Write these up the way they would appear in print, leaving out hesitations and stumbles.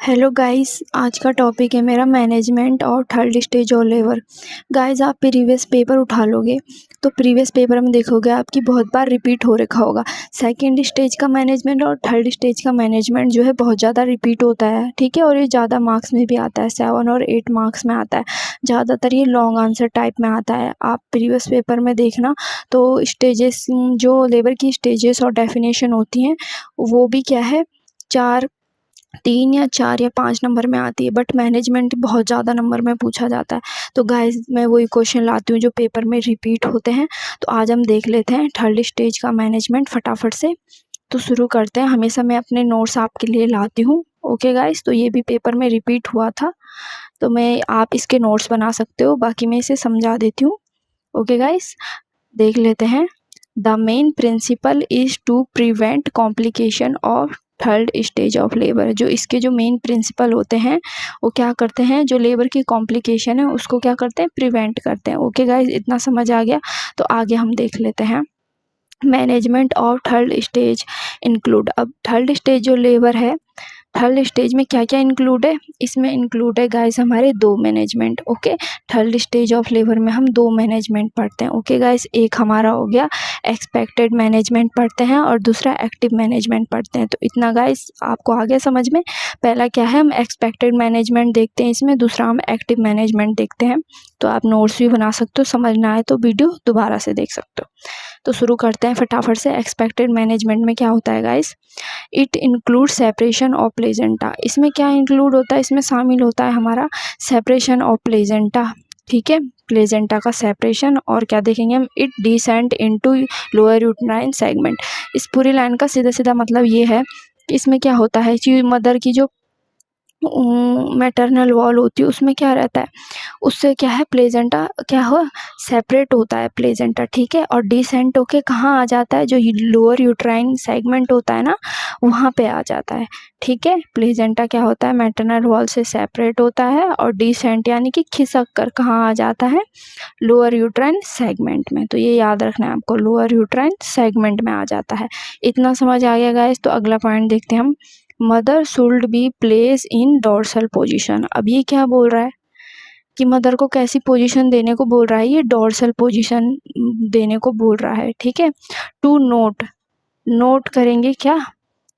Hello guys, आज का topic है मेरा मैनेजमेंट और थर्ड स्टेज और लेबर। गाइस, आप प्रीवियस पेपर उठा लोगे तो प्रीवियस पेपर में देखोगे आपकी बहुत बार रिपीट हो रखा होगा। सेकंड स्टेज का मैनेजमेंट और थर्ड स्टेज का मैनेजमेंट जो है बहुत ज़्यादा रिपीट होता है, ठीक है। और ये ज़्यादा मार्क्स में भी आता है, 7 और 8 मार्क्स में आता है। ज़्यादातर ये लॉन्ग आंसर टाइप में आता है। आप प्रीवियस पेपर में देखना तो स्टेजेस, जो लेबर की स्टेजेस और डेफिनेशन होती हैं वो भी क्या है, 3 या 4 या 5 नंबर में आती है, बट मैनेजमेंट बहुत ज़्यादा नंबर में पूछा जाता है। तो गाइस, मैं वही क्वेश्चन लाती हूँ जो पेपर में रिपीट होते हैं। तो आज हम देख लेते हैं थर्ड स्टेज का मैनेजमेंट फटाफट से। तो शुरू करते हैं। हमेशा मैं अपने नोट्स आपके लिए लाती हूँ, ओके गाइस। तो ये भी पेपर में रिपीट हुआ था, तो आप इसके नोट्स बना सकते हो, बाकी मैं इसे समझा देती हूँ, ओके गाइस। देख लेते हैं। The main principle is to prevent complication of third stage of labour. जो इसके जो मेन प्रिंसिपल होते हैं वो क्या करते हैं, जो लेबर की कॉम्प्लिकेशन है उसको क्या करते हैं, प्रिवेंट करते हैं। ओके गाइस, इतना समझ आ गया। तो आगे हम देख लेते हैं। Management of third stage include. अब थर्ड स्टेज जो लेबर है, थर्ड स्टेज में क्या क्या इंक्लूड है, इसमें इंक्लूड है गाइस हमारे 2 management, okay. Third stage of labour में हम 2 मैनेजमेंट पढ़ते हैं, ओके गाइस। एक हमारा हो गया एक्सपेक्टेड मैनेजमेंट पढ़ते हैं और दूसरा एक्टिव मैनेजमेंट पढ़ते हैं। तो इतना गाइस आपको आ गया समझ में। पहला क्या है, हम एक्सपेक्टेड मैनेजमेंट देखते हैं इसमें, दूसरा हम एक्टिव मैनेजमेंट देखते हैं। तो आप नोट्स भी बना सकते हो, समझ ना आए तो वीडियो दोबारा से देख सकते हो। तो शुरू करते हैं फटाफट से। एक्सपेक्टेड मैनेजमेंट में क्या होता है guys, it include separation of placenta. इसमें क्या इंक्लूड होता है, इसमें शामिल होता है हमारा सेपरेशन ऑफ प्लेजेंटा, ठीक है। प्लेजेंटा का सेपरेशन, और क्या देखेंगे हम, it descent into lower uterine segment. इस पूरी लाइन का सीधा सीधा मतलब ये है कि इसमें क्या होता है कि मदर की जो मैटरनल वॉल होती है उसमें क्या रहता है, उससे क्या है, प्लेजेंटा क्या हो, सेपरेट होता है प्लेजेंटा, ठीक है। और डिसेंट होके कहाँ आ जाता है, जो लोअर यूट्राइन सेगमेंट होता है ना, वहाँ पे आ जाता है, ठीक है। प्लेजेंटा क्या होता है, मैटरनल वॉल से सेपरेट होता है, और डिसेंट यानी कि खिसक कर कहाँ आ जाता है, लोअर यूट्राइन सेगमेंट में। तो ये याद रखना है आपको, लोअर यूट्राइन सेगमेंट में आ जाता है। इतना समझ आ गया गाइस। तो अगला पॉइंट देखते हैं हम। Mother should be place in dorsal position. अब ये क्या बोल रहा है कि मदर को कैसी पोजीशन देने को बोल रहा है, ये डोर्सल पोजीशन देने को बोल रहा है, ठीक है। टू नोट, नोट करेंगे क्या,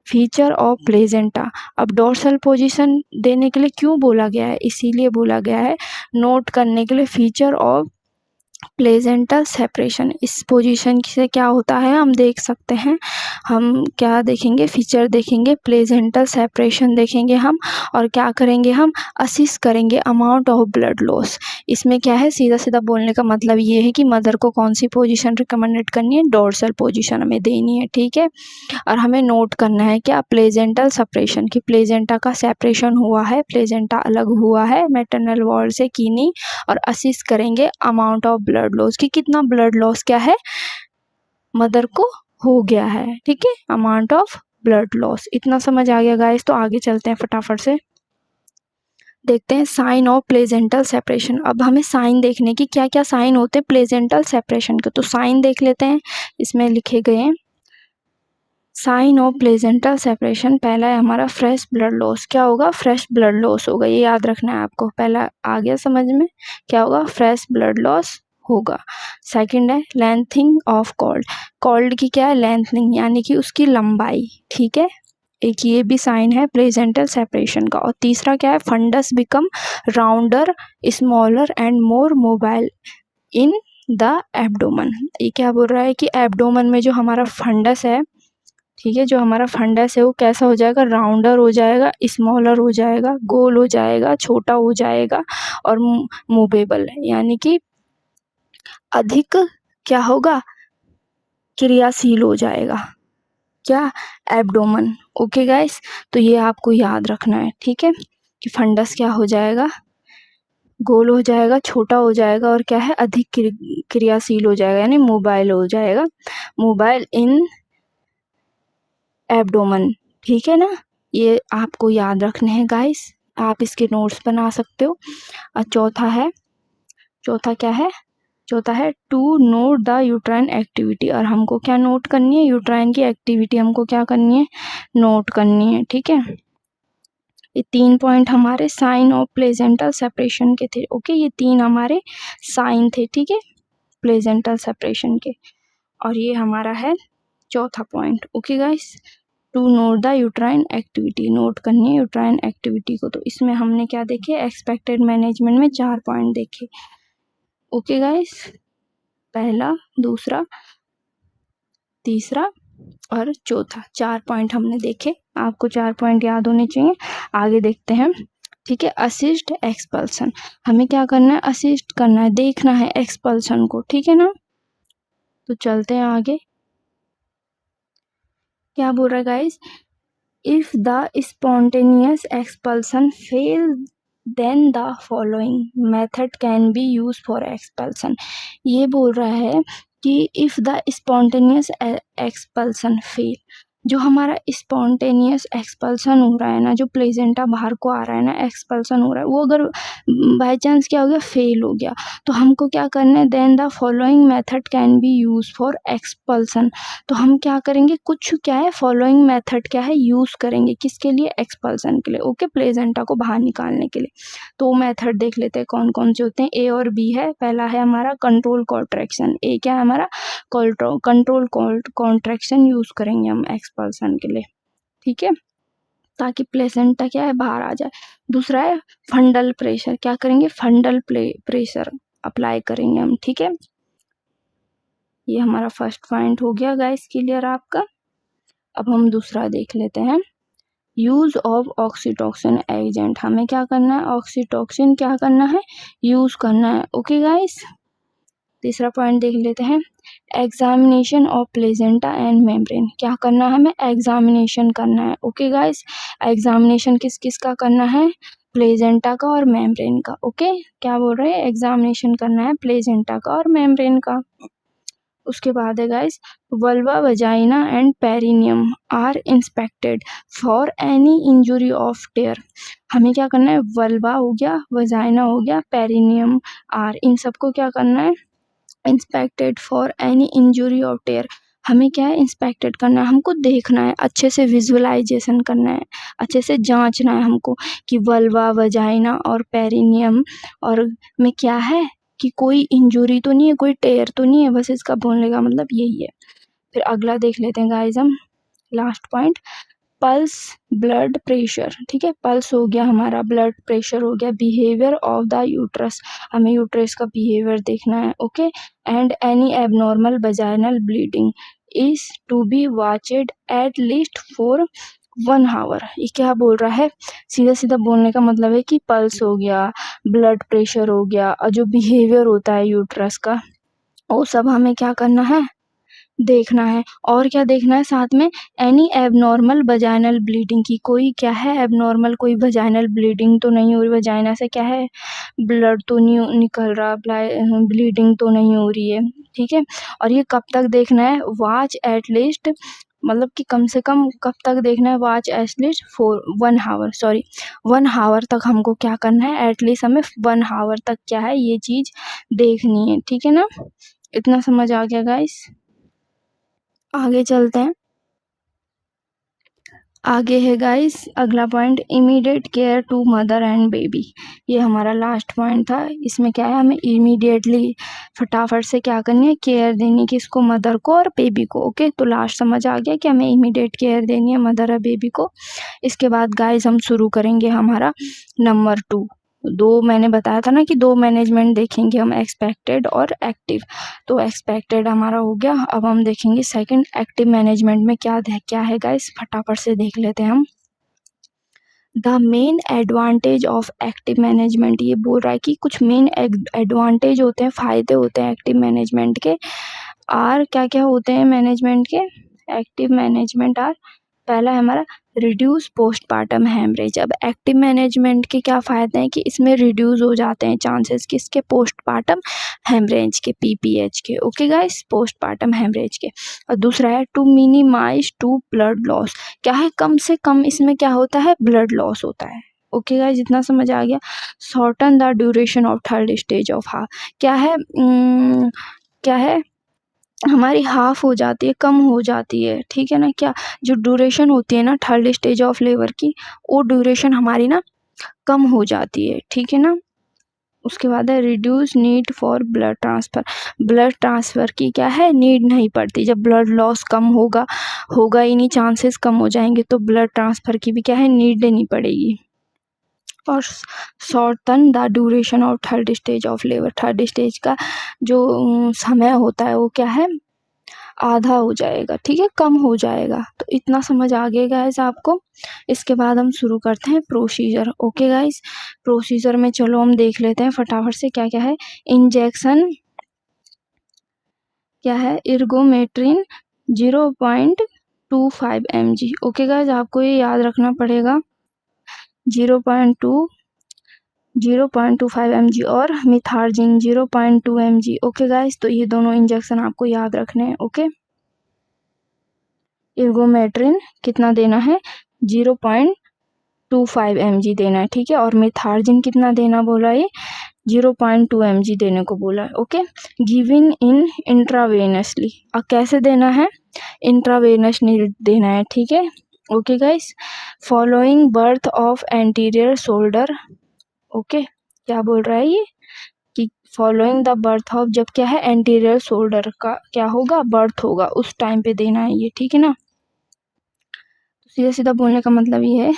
फीचर ऑफ प्लेजेंटा। अब डोर्सल पोजीशन देने के लिए क्यों बोला गया है, इसीलिए बोला गया है नोट करने के लिए फीचर ऑफ प्लेजेंटल सेपरेशन। इस पोजीशन से क्या होता है हम देख सकते हैं। हम क्या देखेंगे, फीचर देखेंगे, प्लेजेंटल सेपरेशन देखेंगे हम, और क्या करेंगे हम, असिस्ट करेंगे अमाउंट ऑफ ब्लड लॉस। इसमें क्या है, सीधा सीधा बोलने का मतलब ये है कि मदर को कौन सी पोजीशन रिकमेंडेड करनी है, डोर्सल पोजीशन हमें देनी है, ठीक है। और हमें नोट करना है क्या, प्लेजेंटल सेपरेशन, की प्लेजेंटा का सेपरेशन हुआ है, प्लेजेंटा अलग हुआ है मैटरनल वॉल से की नहीं। और असिस्ट करेंगे अमाउंट ऑफ ब्लड लॉस, की कितना ब्लड लॉस क्या है, मदर को हो गया है, ठीक है, अमाउंट ऑफ ब्लड लॉस। इतना समझ आ गया गाइस। तो आगे चलते हैं फटाफट से, देखते हैं साइन ऑफ प्लेजेंटल सेपरेशन। अब हमें साइन देखने की, क्या क्या साइन होते हैं प्लेजेंटल सेपरेशन के, तो साइन देख लेते हैं। इसमें लिखे गए हैं साइन ऑफ प्लेजेंटल सेपरेशन। पहला है हमारा फ्रेश ब्लड लॉस। क्या होगा, फ्रेश ब्लड लॉस होगा, ये याद रखना है आपको। पहला आ गया समझ में, क्या होगा, फ्रेश ब्लड लॉस होगा। सेकंड है लेंथिंग ऑफ कॉल्ड। कॉल्ड की क्या है, लेंथनिंग यानी कि उसकी लंबाई, ठीक है। एक ये भी साइन है प्लेजेंटल सेपरेशन का। और तीसरा क्या है, fundus become rounder, smaller and more mobile in the abdomen. ये क्या बोल रहा है कि एब्डोमन में जो हमारा फंडस है, ठीक है, जो हमारा फंडस है वो कैसा हो जाएगा, राउंडर हो जाएगा, स्मॉलर हो जाएगा, गोल हो जाएगा, छोटा हो जाएगा, और मूवेबल यानी कि अधिक क्या होगा, क्रियाशील हो जाएगा, क्या, एब्डोमन, ओके गाइस। तो ये आपको याद रखना है, ठीक है, कि फंडस क्या हो जाएगा, गोल हो जाएगा, छोटा हो जाएगा, और क्या है, अधिक क्रियाशील हो जाएगा, यानी मोबाइल हो जाएगा, मोबाइल इन एब्डोमन, ठीक है ना। ये आपको याद रखने हैं गाइस, आप इसके नोट्स बना सकते हो। और चौथा क्या है, चौथा है to note the uterine activity. और हमको क्या नोट करनी है, यूट्राइन की एक्टिविटी हमको क्या करनी है, नोट करनी है, ठीक है। ये 3 पॉइंट हमारे साइन ऑफ प्लेजेंटल सेपरेशन के थे। ओके, ये 3 हमारे साइन थे, ठीक है, प्लेजेंटल सेपरेशन के। और ये हमारा है चौथा point. Okay guys, to note the uterine activity, note करनी है यूट्राइन एक्टिविटी को। तो इसमें हमने क्या देखे, एक्सपेक्टेड मैनेजमेंट में 4 पॉइंट देखे। ओके गाइस, पहला, दूसरा, तीसरा और चौथा, 4 पॉइंट हमने देखे। आपको 4 पॉइंट याद होने चाहिए। आगे देखते हैं, ठीक है। असिस्ट एक्सपल्सन, हमें क्या करना है, असिस्ट करना है, देखना है एक्सपल्सन को, ठीक है ना। तो चलते हैं आगे, क्या बोल रहा है guys, if the spontaneous expulsion fail then the following method can be use for expulsion. ये बोल रहा है कि if the spontaneous expulsion fail, जो हमारा स्पॉन्टेनियस एक्सपल्सन हो रहा है ना, जो प्लेजेंटा बाहर को आ रहा है ना, एक्सपल्सन हो रहा है, वो अगर बाय चांस क्या हो गया, फेल हो गया, तो हमको क्या करना है, then the following method can be use for expulsion. तो हम क्या करेंगे, कुछ क्या है, फॉलोइंग मेथड क्या है, यूज करेंगे, किसके लिए, एक्सपल्सन के लिए। ओके, प्लेजेंटा को बाहर निकालने के लिए। तो मेथड देख लेते हैं कौन कौन से होते हैं। ए और बी है। पहला है हमारा कंट्रोल कॉन्ट्रैक्शन। ए क्या है हमारा, कंट्रोल कॉन्ट्रैक्शन यूज करेंगे हम एक्सपल्सन के लिए, ठीक है, ताकि प्लेसेंटा क्या है, बाहर आ जाए। दूसरा है फंडल प्रेशर, क्या करेंगे, फंडल प्रेशर अप्लाई करेंगे हम, ठीक है। ये हमारा फर्स्ट पॉइंट हो गया गाइस, क्लियर आपका। अब हम दूसरा देख लेते हैं, यूज ऑफ ऑक्सीटोसिन एजेंट। हमें क्या करना है, ऑक्सीटोसिन क्या करना है, यूज करना है। ओके गाइस, तीसरा पॉइंट देख लेते हैं, examination of placenta and membrane. क्या करना है, हमें एग्जामिनेशन करना है। ओके गाइस, एग्जामिनेशन किस किस का करना है, प्लेजेंटा का और मेम्ब्रेन का। ओके, क्या बोल रहे हैं, एग्जामिनेशन करना है प्लेजेंटा का और मेम्ब्रेन का। उसके बाद है guys, vulva, vagina and perineum are inspected for any injury of tear. हमें क्या करना है, वल्वा हो गया, वजाइना हो गया, पेरिनियम आर, इन सबको क्या करना है, inspected for any injury of tear. हमें क्या है, इंस्पेक्टेड करना है, हमको देखना है, अच्छे से विजुअलाइजेशन करना है, अच्छे से जांचना है हमको कि वल्वा, वजाइना और पेरिनियम और में क्या है, कि कोई इंजुरी तो नहीं है, कोई टेयर तो नहीं है, बस इसका बोलने का मतलब यही है। फिर अगला देख लेते हैं गाइस हम, last point, pulse, blood pressure, ठीक है, पल्स हो गया हमारा, ब्लड प्रेशर हो गया, बिहेवियर ऑफ द यूट्रस, हमें यूट्रस का बिहेवियर देखना है। Okay, and any abnormal vaginal bleeding is to be watched at least for 1 hour. ये क्या बोल रहा है, सीधा सीधा बोलने का मतलब है कि पल्स हो गया, ब्लड प्रेशर हो गया, और जो बिहेवियर होता है यूट्रस का, वो सब हमें क्या करना है, देखना है। और क्या देखना है साथ में, एनी एबनॉर्मल वजाइनल ब्लीडिंग की, कोई क्या है, एबनॉर्मल कोई वजाइनल ब्लीडिंग तो नहीं हो रही, वजाइना से क्या है, ब्लड तो नहीं निकल रहा, ब्लीडिंग तो नहीं हो रही है, ठीक है। और ये कब तक देखना है, वॉच एट लीस्ट, मतलब कि कम से कम कब तक देखना है, watch at least for 1 hour, sorry 1 hour तक हमको क्या करना है, एटलीस्ट हमें 1 आवर तक क्या है, ये चीज़ देखनी है, ठीक है ना। इतना समझ आ गया गाइस। आगे चलते हैं, आगे है गाइस अगला point, immediate care to mother and baby. ये हमारा लास्ट पॉइंट था। इसमें क्या है, हमें इमीडिएटली फटाफट से क्या करनी है, केयर देनी, किसको, मदर को और बेबी को। ओके, तो लास्ट समझ आ गया कि हमें इमीडिएट केयर देनी है मदर और बेबी को। इसके बाद गाइस हम शुरू करेंगे हमारा नंबर 2। 2 मैंने बताया था ना कि 2 मैनेजमेंट देखेंगे हम, एक्सपेक्टेड और एक्टिव। तो एक्सपेक्टेड हमारा हो गया। अब हम देखेंगे सेकंड, एक्टिव मैनेजमेंट में क्या है गाइस, फटाफट से देख लेते हैं हम। The main advantage of active management, ये बोल रहा है कि कुछ मेन एडवांटेज होते हैं, फ़ायदे होते हैं एक्टिव मैनेजमेंट के। आर क्या क्या होते हैं मैनेजमेंट के, एक्टिव मैनेजमेंट आर, पहला है हमारा रिड्यूस पोस्टपार्टम हेमरेज। अब एक्टिव मैनेजमेंट के क्या फ़ायदे हैं कि इसमें रिड्यूस हो जाते हैं चांसेस किसके, पोस्टपार्टम हेमरेज के, पीपीएच के। ओके गाइस, पोस्टपार्टम हेमरेज के। और दूसरा है to minimise to blood loss, क्या है, कम से कम इसमें क्या होता है, ब्लड लॉस होता है। ओके गाइस, जितना समझ आ गया। Shorten the duration of third stage of heart, क्या है, क्या है, हमारी हाफ हो जाती है, कम हो जाती है, ठीक है ना। क्या जो ड्यूरेशन होती है ना थर्ड स्टेज ऑफ लेबर की, वो ड्यूरेशन हमारी ना कम हो जाती है, ठीक है ना। उसके बाद है reduce need for blood transfer. Blood transfer की क्या है, नीड नहीं पड़ती। जब ब्लड लॉस कम होगा ही नहीं, चांसेस कम हो जाएंगे, तो ब्लड ट्रांसफ़र की भी क्या है, नीड नहीं पड़ेगी। और shorten the duration of third stage of labour. Third stage का जो समय होता है वो क्या है, आधा हो जाएगा, ठीक है, कम हो जाएगा। तो इतना समझ आ गया गाइस आपको। इसके बाद हम शुरू करते हैं प्रोसीजर। ओके गाइस, प्रोसीजर में चलो हम देख लेते हैं फटाफट से क्या क्या है। इंजेक्शन क्या है, इर्गोमेट्रिन 0.25 mg। ओके गाइस, आपको ये याद रखना पड़ेगा 0.25 mg और मिथार्जिन 0.2 mg। ओके गाइस, तो ये दोनों इंजेक्शन आपको याद रखने हैं। ओके, इर्गोमेट्रिन कितना देना है, 0.25 mg देना है, ठीक है। और मिथार्जिन कितना देना बोला, ये 0.2 mg देने को बोला है। Okay, given in intravenously. अब कैसे देना है, इंट्रावेनसली देना है, ठीक है। Okay guys, following birth of anterior shoulder. Okay, क्या बोल रहा है ये कि फॉलोइंग द बर्थ ऑफ, जब क्या है एंटीरियर शोल्डर का क्या होगा, बर्थ होगा, उस टाइम पे देना है ये, ठीक है ना। सीधा सीधा बोलने का मतलब ये है,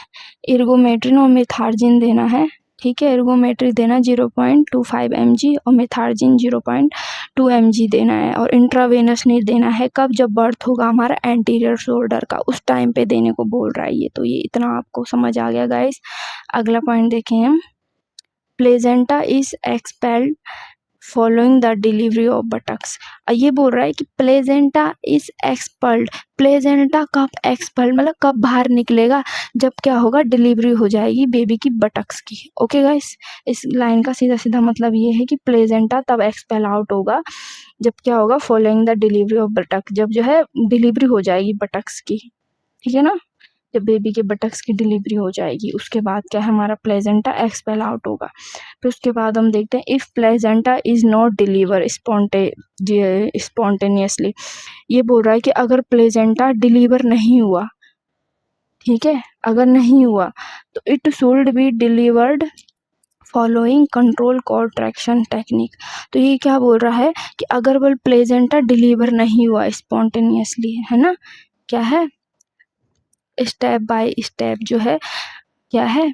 इर्गोमेट्रिन और मिथार्जिन देना है, ठीक है। इर्गोमेट्रिन देना 0.25 mg और मिथार्जिन 0.2 mg देना है। और इंट्रावेनस नहीं देना है, कब, जब बर्थ होगा हमारा एंटीरियर शोल्डर का, उस टाइम पे देने को बोल रहा है ये। तो ये इतना आपको समझ आ गया गाइस। अगला पॉइंट देखें हम, placenta is expelled following the delivery of buttocks. ये बोल रहा है कि प्लेजेंटा इज एक्सपल्ड। प्लेजेंटा कब एक्सपल्ड, मतलब कब बाहर निकलेगा, जब क्या होगा, डिलीवरी हो जाएगी बेबी की बटक्स की। ओके गाइस, इस लाइन का सीधा सीधा मतलब ये है कि प्लेजेंटा तब एक्सपेल आउट होगा जब क्या होगा, फॉलोइंग द डिलीवरी ऑफ बटक, जब जो है डिलीवरी हो जाएगी बटक्स की, ठीक है ना। जब बेबी के बटक्स की डिलीवरी हो जाएगी, उसके बाद क्या है, हमारा प्लेजेंटा एक्सपेल आउट होगा। फिर उसके बाद हम देखते हैं, if placenta is not deliver spontaneously. ये बोल रहा है कि अगर प्लेजेंटा डिलीवर नहीं हुआ, ठीक है, अगर नहीं हुआ तो it should be delivered following control contraction technique. तो ये क्या बोल रहा है कि अगर वो प्लेजेंटा डिलीवर नहीं हुआ स्पॉन्टेनियसली, है ना, क्या है, स्टेप बाय स्टेप जो है क्या है,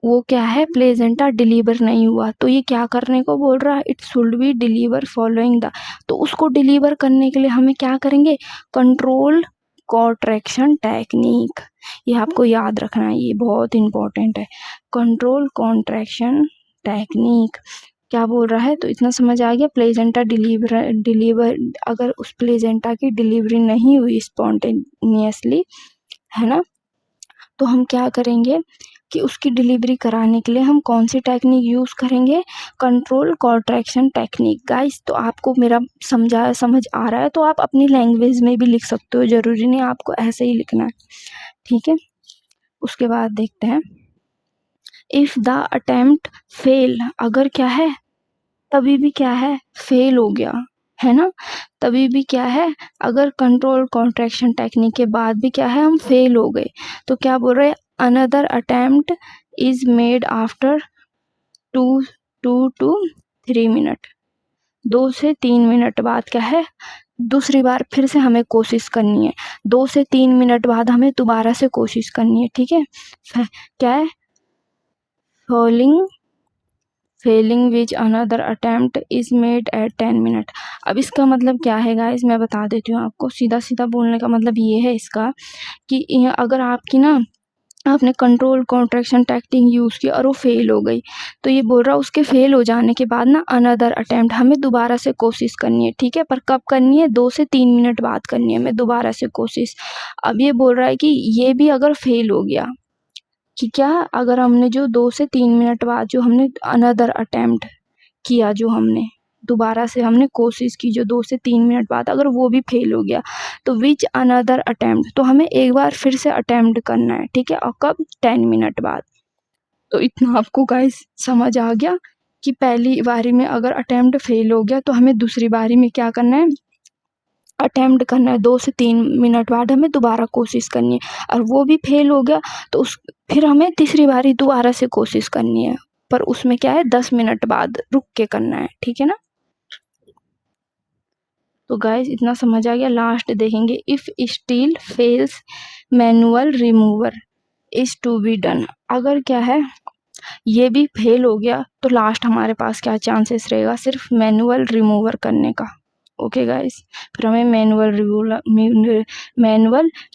वो क्या है, प्लेजेंटा डिलीवर नहीं हुआ, तो ये क्या करने को बोल रहा है, it should be deliver following the. तो उसको डिलीवर करने के लिए हमें क्या करेंगे, कंट्रोल कॉन्ट्रैक्शन टेक्निक। ये आपको याद रखना है, ये बहुत इंपॉर्टेंट है, कंट्रोल कॉन्ट्रैक्शन टेक्निक। क्या बोल रहा है, तो इतना समझ आ गया। प्लेजेंटा डिलीवर अगर उस प्लेजेंटा की डिलीवरी नहीं हुई स्पॉन्टेनियसली, है ना, तो हम क्या करेंगे कि उसकी डिलीवरी कराने के लिए हम कौन सी टेक्निक यूज़ करेंगे, कंट्रोल कॉन्ट्रैक्शन टेक्निक। गाइस, तो आपको मेरा समझ आ रहा है तो आप अपनी लैंग्वेज में भी लिख सकते हो, ज़रूरी नहीं आपको ऐसे ही लिखना है, ठीक है। उसके बाद देखते हैं, इफ़ द अटेम्प्ट फेल, अगर क्या है, तभी भी क्या है, फेल हो गया, है ना, तभी भी क्या है, अगर कंट्रोल कॉन्ट्रैक्शन टेक्निक के बाद भी क्या है, हम फेल हो गए, तो क्या बोल रहे हैं, another attempt is made after 2 to 3 minute. 2 से 3 मिनट बाद क्या है, दूसरी बार फिर से हमें कोशिश करनी है, 2 से 3 मिनट बाद हमें दोबारा से कोशिश करनी है, ठीक है। क्या है, Fehling which another attempt is made at 10 minute. अब इसका मतलब क्या है गाइस, मैं बता देती हूँ आपको, सीधा सीधा बोलने का मतलब ये है इसका कि अगर आपकी ना, आपने कंट्रोल कॉन्ट्रैक्शन टेक्निक यूज़ की और वो फेल हो गई, तो ये बोल रहा है उसके फेल हो जाने के बाद ना अनदर अटेम्प्ट हमें दोबारा से कोशिश करनी है, ठीक है। पर कब करनी है, 2 से 3 मिनट बाद करनी है हमें दोबारा से कोशिश। अब ये बोल रहा है कि ये भी अगर फेल हो गया, कि क्या, अगर हमने जो 2 से 3 मिनट बाद जो हमने अनदर अटेम्प्ट किया, जो हमने दोबारा से हमने कोशिश की जो 2 से 3 मिनट बाद, अगर वो भी फेल हो गया, तो विच अनदर अटेम्प्ट, तो हमें एक बार फिर से अटेम्प्ट करना है, ठीक है। और कब, 10 मिनट बाद। तो इतना आपको गाइस समझ आ गया कि पहली बारी में अगर अटेम्प्ट फेल हो गया तो हमें दूसरी बारी में क्या करना है, अटेम्प्ट करना है, 2 से 3 मिनट बाद हमें दोबारा कोशिश करनी है, और वो भी फेल हो गया तो फिर हमें तीसरी बारी दोबारा से कोशिश करनी है, पर उसमें क्या है 10 मिनट बाद रुक के करना है, ठीक है ना। तो गाइस इतना समझ आ गया। लास्ट देखेंगे, if still fails manual remover is to be done. अगर क्या है ये भी फेल हो गया तो लास्ट हमारे पास क्या चांसेस रहेगा, सिर्फ मैनुअल रिमूवर करने का। ओके गाइस, फिर हमें मैनुअल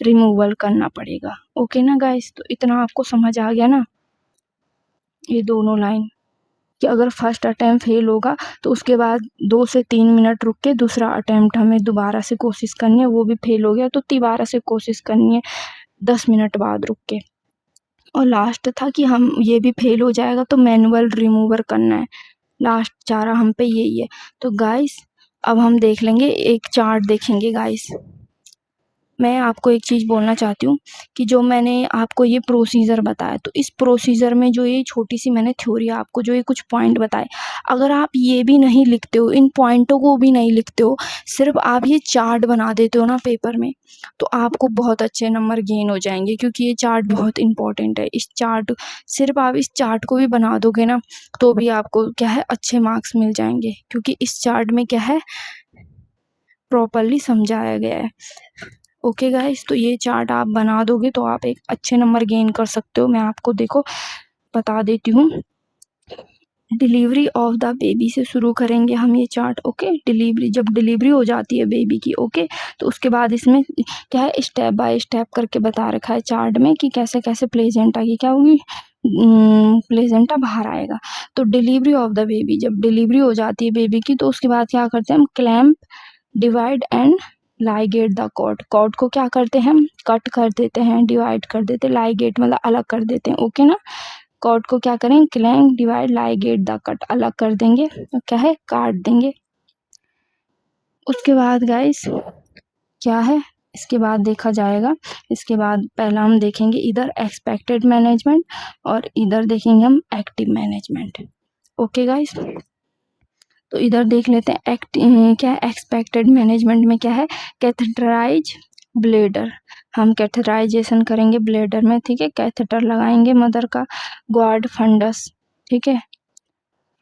रिमूवल करना पड़ेगा। ओके ना गाइस, तो इतना आपको समझ आ गया ना ये दोनों लाइन, कि अगर फर्स्ट अटैम्प्ट फेल होगा तो उसके बाद 2 से 3 मिनट रुक के दूसरा अटैम्प्ट हमें दोबारा से कोशिश करनी है, वो भी फेल हो गया तो दोबारा से कोशिश करनी है 10 मिनट बाद रुक के। और लास्ट था कि हम ये भी फेल हो जाएगा तो मैनुअल रिमूवर करना है। लास्ट चारा हम पे यही है। तो गाइस अब हम देख लेंगे, एक चार्ट देखेंगे गाइस। मैं आपको एक चीज़ बोलना चाहती हूँ कि जो मैंने आपको ये प्रोसीजर बताया, तो इस प्रोसीजर में जो ये छोटी सी मैंने थ्योरी आपको जो ये कुछ पॉइंट बताए, अगर आप ये भी नहीं लिखते हो, इन पॉइंटों को भी नहीं लिखते हो, सिर्फ आप ये चार्ट बना देते हो ना पेपर में, तो आपको बहुत अच्छे नंबर गेन हो जाएंगे, क्योंकि ये चार्ट बहुत इंपॉर्टेंट है। इस चार्ट सिर्फ आप इस चार्ट को भी बना दोगे ना तो भी आपको क्या है अच्छे मार्क्स मिल जाएंगे, क्योंकि इस चार्ट में क्या है प्रॉपरली समझाया गया है। ओके गाइस, तो ये चार्ट आप बना दोगे तो आप एक अच्छे नंबर गेन कर सकते हो। मैं आपको देखो बता देती हूँ, डिलीवरी ऑफ द बेबी से शुरू करेंगे हम ये चार्ट। ओके, डिलीवरी, जब डिलीवरी हो जाती है बेबी की, ओके, तो उसके बाद इसमें क्या है स्टेप बाय स्टेप करके बता रखा है चार्ट में कि कैसे कैसे प्लेजेंटा की क्या होगी, प्लेजेंटा बाहर आएगा। तो डिलीवरी ऑफ द बेबी, जब डिलीवरी हो जाती है बेबी की तो उसके बाद क्या करते हैं हम, clamp, divide and ligate the cord. Cord को क्या करते हैं हम कट कर देते हैं, डिवाइड कर देते हैं, लाइगेट मतलब अलग कर देते हैं। ओके ना, कॉर्ड को क्या करें, clamp, divide, ligate the cut, अलग कर देंगे, तो क्या है काट देंगे। उसके बाद गाइस क्या है, इसके बाद देखा जाएगा, इसके बाद पहला हम देखेंगे इधर एक्सपेक्टेड मैनेजमेंट और इधर देखेंगे हम एक्टिव मैनेजमेंट। ओके गाइस, तो इधर देख लेते हैं क्या एक्सपेक्टेड मैनेजमेंट में क्या है, कैथेटराइज ब्लेडर, हम कैथेटराइजेशन करेंगे ब्लेडर में, ठीक है, कैथेटर लगाएंगे मदर का, गॉड फंडस, ठीक है,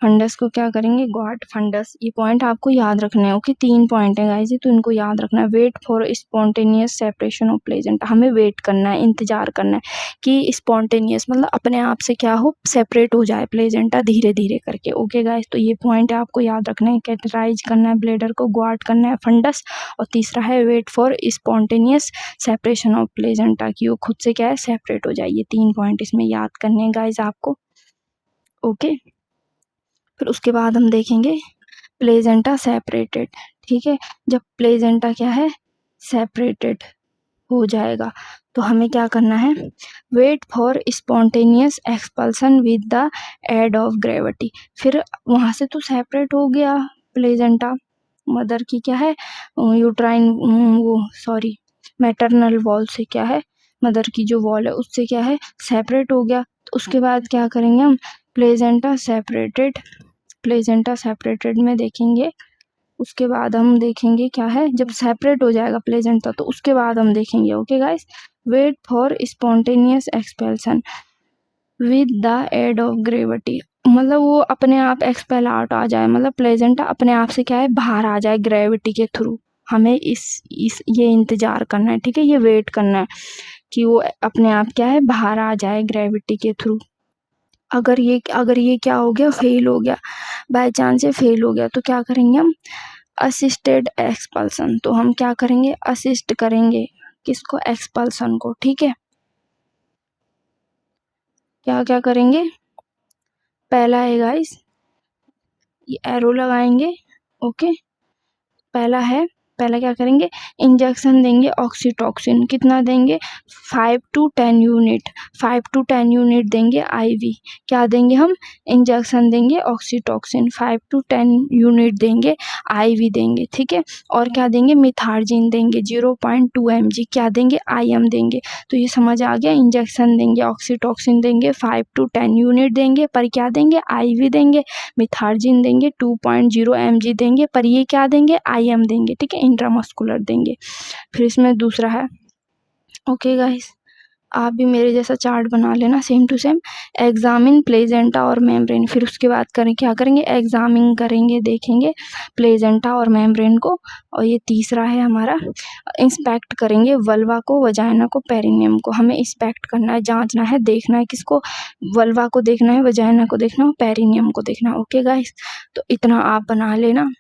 फंडस को क्या करेंगे, गॉड फंडस। ये पॉइंट आपको याद रखना है। ओके, 3 पॉइंट है गाइस, तो इनको याद रखना है। Wait for spontaneous separation of placenta, हमें वेट करना है, इंतजार करना है कि स्पॉन्टेनियस मतलब अपने आप से क्या हो, सेपरेट हो जाए प्लेजेंटा धीरे धीरे करके। ओके गाइस, तो ये पॉइंट आपको याद रखना है, कैथेटराइज करना है ब्लेडर को, गॉड करना है फंडस, और तीसरा है wait for spontaneous separation of placenta, कि वो खुद से क्या है सेपरेट हो जाए। ये 3 पॉइंट इसमें याद करने हैं गाइस आपको। ओके, फिर उसके बाद हम देखेंगे प्लेजेंटा सेपरेटेड, ठीक है, जब प्लेजेंटा क्या है सेपरेटेड हो जाएगा तो हमें क्या करना है, wait for spontaneous expulsion with the aid of gravity. फिर वहाँ से तो सेपरेट हो गया प्लेजेंटा, मदर की क्या है यूट्राइन मैटरनल वॉल से क्या है, मदर की जो वॉल है उससे क्या है सेपरेट हो गया। तो उसके बाद क्या करेंगे हम, प्लेजेंटा सेपरेटेड में देखेंगे। उसके बाद हम देखेंगे क्या है, जब सेपरेट हो जाएगा प्लेजेंटा तो उसके बाद हम देखेंगे। Okay guys, wait for spontaneous expulsion with the aid of gravity, मतलब वो अपने आप एक्सपेल आउट आ जाए, मतलब प्लेजेंटा अपने आप से क्या है बाहर आ जाए ग्रेविटी के थ्रू। हमें इस ये इंतजार करना है, ठीक है, ये वेट करना है कि वो अपने आप क्या है बाहर आ जाए ग्रेविटी के थ्रू। अगर ये क्या हो गया, फेल हो गया, बाय चांस ये फेल हो गया तो क्या करेंगे हम, असिस्टेड एक्सपल्सन। तो हम क्या करेंगे, असिस्ट करेंगे किसको, एक्सपल्सन को, ठीक है। क्या क्या करेंगे, पहला है गाइस ये एरो लगाएंगे। ओके, पहला क्या करेंगे, इंजेक्शन देंगे ऑक्सीटॉक्सिन, कितना देंगे 5 to 10 यूनिट, 5 to 10 यूनिट देंगे आईवी। क्या देंगे हम, इंजेक्शन देंगे ऑक्सीटॉक्सिन 5 to 10 यूनिट देंगे आईवी देंगे, ठीक है। और क्या देंगे, मिथार्जिन देंगे 0.2 mg, क्या देंगे IM देंगे। तो ये समझ आ गया, इंजेक्शन देंगे ऑक्सीटॉक्सिन देंगे 5 to 10 यूनिट देंगे, पर क्या देंगे आईवी देंगे, मिथार्जिन देंगे 2.0 mg देंगे, पर ये क्या देंगे IM देंगे, ठीक है। इंट्रामस्कुलर देंगे। फिर इसमें दूसरा है, ओके गाइस, आप भी मेरे जैसा चार्ट बना लेना same to same. Examine placenta और मेम्ब्रेन, फिर उसके बाद क्या करेंगे, एग्जामिन करेंगे, देखेंगे प्लेजेंटा और मेम्ब्रेन को। और ये तीसरा है हमारा, इंस्पेक्ट करेंगे वल्वा को, वजाइना को, पेरिनियम को। हमें इंस्पेक्ट करना है, जांचना है, देखना है, किसको, वल्वा को देखना है, वजाइना को देखना है, पेरिनियम को देखना है। ओके गाइस, तो इतना आप बना लेना।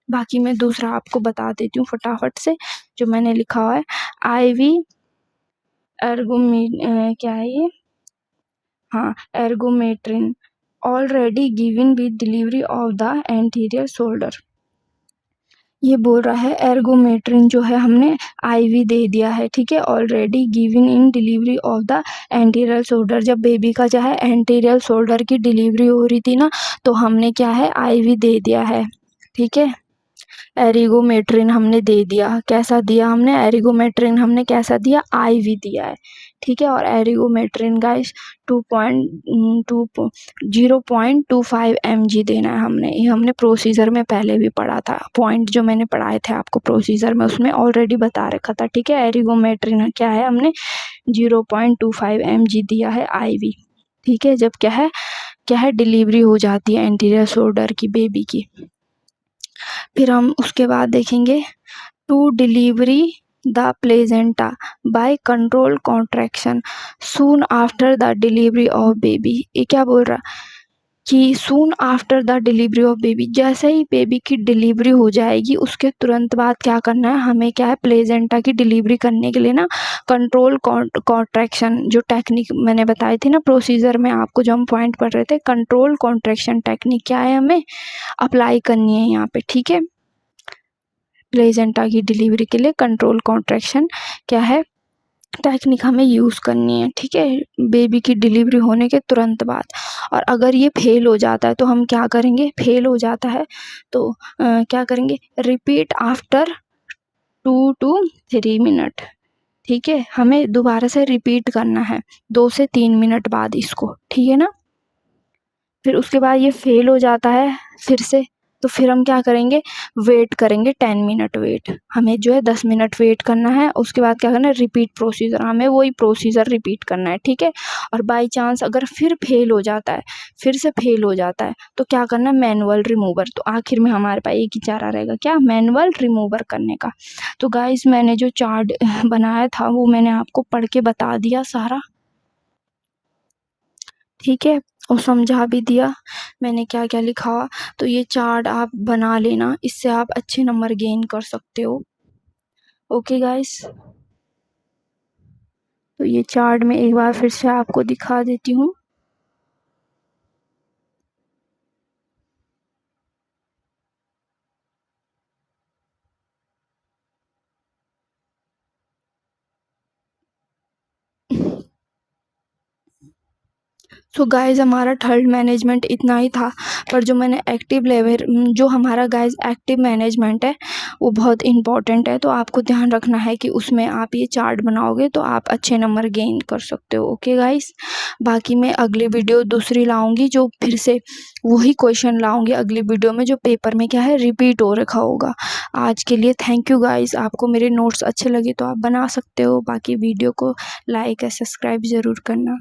बाकी मैं दूसरा आपको बता देती हूँ फटाफट से, जो मैंने लिखा हुआ है। IV क्या है ये, हाँ, ergometrine already given with delivery of the anterior shoulder. ये बोल रहा है एर्गोमेट्रिन जो है हमने IV दे दिया है, ठीक है, already given in delivery of the anterior shoulder. जब बेबी का जो है एंटीरियर शोल्डर की डिलीवरी हो रही थी ना, तो हमने क्या है, IV दे दिया है, ठीक है। एरिगोमेट्रिन हमने दे दिया, कैसा दिया हमने, एरिगोमेट्रिन हमने कैसा दिया, IV दिया है, ठीक है। और एरिगोमेट्रिन गाइस 0.25 mg देना है हमने। ये हमने प्रोसीजर में पहले भी पढ़ा था, पॉइंट जो मैंने पढ़ाए थे आपको प्रोसीजर में, उसमें ऑलरेडी बता रखा था, ठीक है। एरिगोमेट्रिन क्या है, हमने 0.25 mg दिया है IV, ठीक है। जब क्या है डिलीवरी हो जाती है एंटीरियर शोल्डर की बेबी की। फिर हम उसके बाद देखेंगे, to delivery the placenta by control contraction soon after the delivery of baby. ये क्या बोल रहा कि soon after the delivery of baby, जैसे ही बेबी की डिलीवरी हो जाएगी उसके तुरंत बाद क्या करना है हमें, क्या है, प्लेजेंटा की डिलीवरी करने के लिए ना कंट्रोल कॉन्ट्रैक्शन, जो टेक्निक मैंने बताई थी ना प्रोसीजर में आपको, जो हम पॉइंट पढ़ रहे थे, कंट्रोल कॉन्ट्रैक्शन टेक्निक क्या है, हमें अप्लाई करनी है यहाँ पे, ठीक है। प्लेजेंटा की डिलीवरी के लिए कंट्रोल कॉन्ट्रैक्शन क्या है, टेक्निक हमें यूज़ करनी है, ठीक है, बेबी की डिलीवरी होने के तुरंत बाद। और अगर ये फेल हो जाता है तो हम क्या करेंगे, फेल हो जाता है तो क्या करेंगे, रिपीट आफ्टर 2 to 3 मिनट, ठीक है। हमें दोबारा से रिपीट करना है 2 से 3 मिनट बाद इसको, ठीक है ना। फिर उसके बाद ये फेल हो जाता है फिर से, तो फिर हम क्या करेंगे, वेट करेंगे 10 मिनट वेट, हमें जो है 10 मिनट वेट करना है। उसके बाद क्या करना है, रिपीट प्रोसीजर, हमें वही प्रोसीजर रिपीट करना है, ठीक है। और बाय चांस अगर फिर फेल हो जाता है, फिर से फेल हो जाता है, तो क्या करना है, मैनुअल रिमूवर। तो आखिर में हमारे पास एक ही चारा रहेगा, क्या, मैनुअल रिमूवर करने का। तो गाइस मैंने जो चार्ट बनाया था वो मैंने आपको पढ़ के बता दिया सारा, ठीक है, और समझा भी दिया मैंने क्या क्या लिखा हुआ। तो ये चार्ट आप बना लेना, इससे आप अच्छे नंबर गेन कर सकते हो। ओके गाइस, तो ये चार्ट मैं एक बार फिर से आपको दिखा देती हूँ। सो गाइस हमारा थर्ड मैनेजमेंट इतना ही था, पर जो मैंने एक्टिव लेवल, जो हमारा गाइस एक्टिव मैनेजमेंट है वो बहुत इम्पॉर्टेंट है। तो आपको ध्यान रखना है कि उसमें आप ये चार्ट बनाओगे तो आप अच्छे नंबर गेन कर सकते हो। ओके गाइस, बाकी मैं अगली वीडियो दूसरी लाऊंगी, जो फिर से वही क्वेश्चन लाऊंगी अगली वीडियो में, जो पेपर में क्या है रिपीट हो रखा होगा। आज के लिए थैंक यू गाइस, आपको मेरे नोट्स अच्छे लगे तो आप बना सकते हो। बाकी वीडियो को लाइक या सब्सक्राइब ज़रूर करना।